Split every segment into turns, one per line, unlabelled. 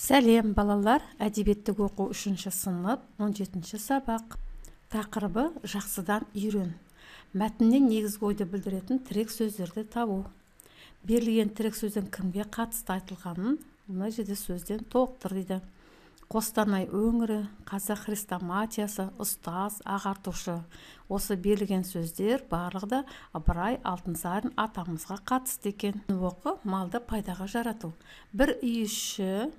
Сәлем балалар, әдебиеттік оқу 3-ші сынып 17-ші сабақ. Тақырыбы жақсыдан үйрен. Мәтіннен негізгі ойды білдіретін тірек сөздерді табу. Берілген тірек сөздің кімге қатысты айтылғанын мына жерде сөзден толықтыр дейді. Қостанай өңірі, Қазақ хрестоматиясы, ұстаз, ағартушы. Осы берілген сөздер барлығы да Ыбырай Алтынсарин атамызға қатысты екен. Оқы малды пайдаға жарату. Бір үй іші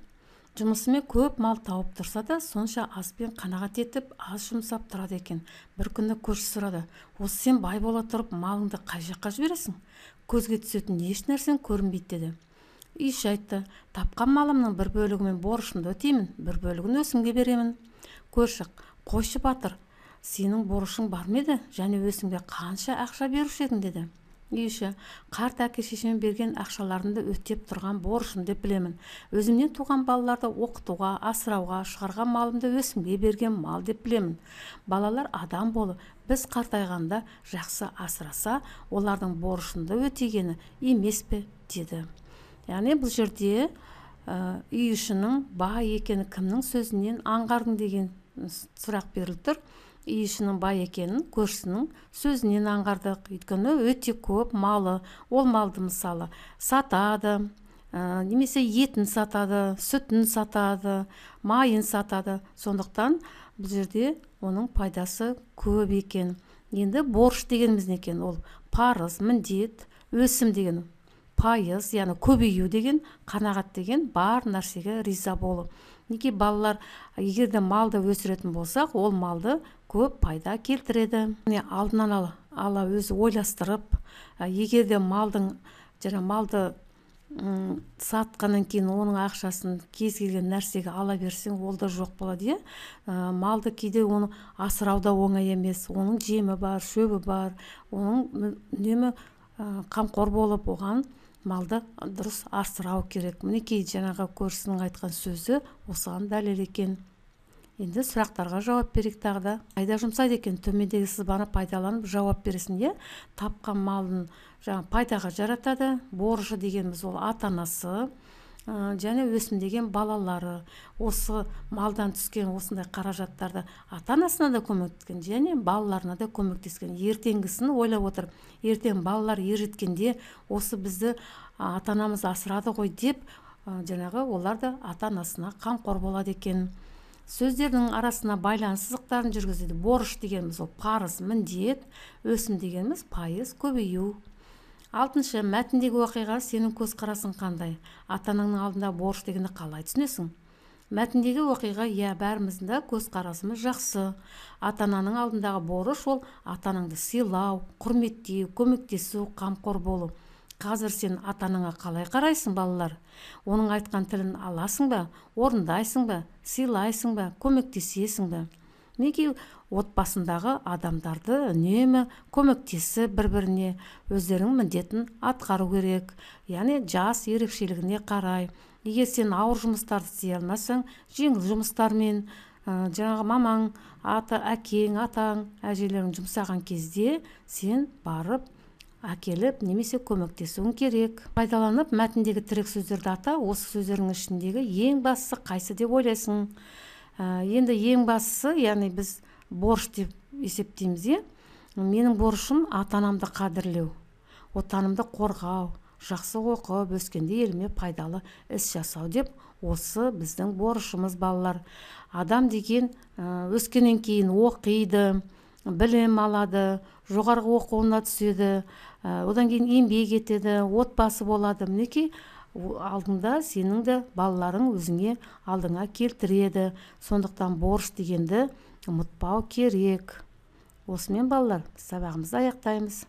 жұмысымен көп мал тауып тұрса да, сонша аспен қанағат етіп, аз жұмсап тұрады екен. Бір күні көрші сұрады: "Осы сен бай бола тұрып, малыңды қай жаққа жібересің? Көзге түсетін еш нәрсең көрінбейді" деді. Үйші айтты: "Тапқан малымның бір бөлігімен борышымды өтеймін, бір бөлігін өсімге беремін." Көрші: "Қойшы батыр, сенің борышың бар ма еді, және өсімге қанша ақша беруші едің?" деді. Үйші: "Қарт әке-шешем берген ақшаларымды өтеп тұрған борышым деп білемін. Өзімнен туған балаларды оқытуға, асырауға шығарған малымды өсімге берген мал деп білемін. Балалар адам болып, біз қартайғанда жақсы асыраса, олардың борышымды өтегені емес пе?" деді. Яғни бұл жерде үй ішінің бай екені кімнің сөзінен аңғардың деген сұрақ беріліп тұр. Үй ішінің бай екенін көршісінің сөзінен аңғардық. Өйткені өте көп малы, ол малды мысалы сатады, немесе етін сатады, сүтін сатады, майын сатады. Сондықтан бұл жерде оның пайдасы көп екен. Енді борыш дегеніміз не екен? Ол парыз, міндет, өсім деген пайыз, яғни көбею деген, қанағат деген бар нәрсеге риза болу. Неге балалар, егер де малды өсіретін болсақ, ол малды көп пайда келтіреді. Алдынан ала өзі ойластырып, егер де малды сатқаннан кейін оның ақшасын кез келген нәрсеге ала берсең, ол да жоқ болады. Малды кейде оны асырауда оңай емес. Оның жемі бар, шөбі бар. Оның үнемі қамқор болып, оған малды дұрыс асырау керек. Мінекей жаңағы көршісінің айтқан сөзі осыған дәлел екен. Енді сұрақтарға жауап берейік тағы да. Қайда жұмсайды екен? Төмендегі сызбаны пайдаланып жауап бересің. Тапқан малын пайдаға жаратады. Борышы дегеніміз ол ата-анасы, және өсім деген балалары. Осы малдан түскен осындай қаражаттарды ата-анасына да көмектескен, және балаларына да көмектескен. Ертеңгісін ойлап отыр. Ертең балалар ержеткенде осы бізді ата-анамыз асырады ғой деп, жаңағы олар да ата-анасына қамқор болады екен. Сөздердің арасына байланыс сызықтарын жүргізеді. Борыш дегеніміз ол парыз, міндет, өсім дегеніміз пайыз, көбею. 6-шы, мәтіндегі оқиға сенің көзқарасың қандай? Ата-анаңның алдында борыш дегенді қалай түсінесің? Мәтіндегі оқиға, бәріміздің де көзқарасымыз жақсы. Ата-ананың алдындағы борыш ол ата-анаңды сыйлау, құрметтеу, көмектесу, қамқор болу. Қазір сен ата-анаңа қалай қарайсың, балалар? Оның айтқан тілін аласың ба, орындайсың ба, сыйлайсың ба, көмектесесің ба? Неге отбасындағы адамдарды үнемі көмектесіп бір-біріне өздерінің міндетін атқару керек. Яғни жас ерекшелігіне қарай. Егер сен ауыр жұмыстарды істей алмасаң, жеңіл жұмыстармен, жаңағы мамаң, әкең, атаң, әжелерің жұмсаған кезде сен барып әкеліп немесе көмектесуің керек. Пайдаланып мәтіндегі тірек сөздерді ата. Осы сөздердің ішіндегі ең бастысы қайсы деп ойлайсың? Енді ең бастысы, яғни біз борыш деп есептейміз. Менің борышым ата-анамды қадірлеу, отанымды қорғау, жақсы оқып, өскенде еліме пайдалы іс жасау деп, осы біздің борышымыз, балалар. Адам деген өскеннен кейін оқиды, білім алады, жоғарғы оқуына түседі, одан кейін еңбек етеді, отбасы болады. Мінекей алдыңда сенің де балаларың өзіңе алдыңа келтіреді. Сондықтан борыш дегенді ұмытпау керек. Осымен балалар, сабағымызды аяқтаймыз.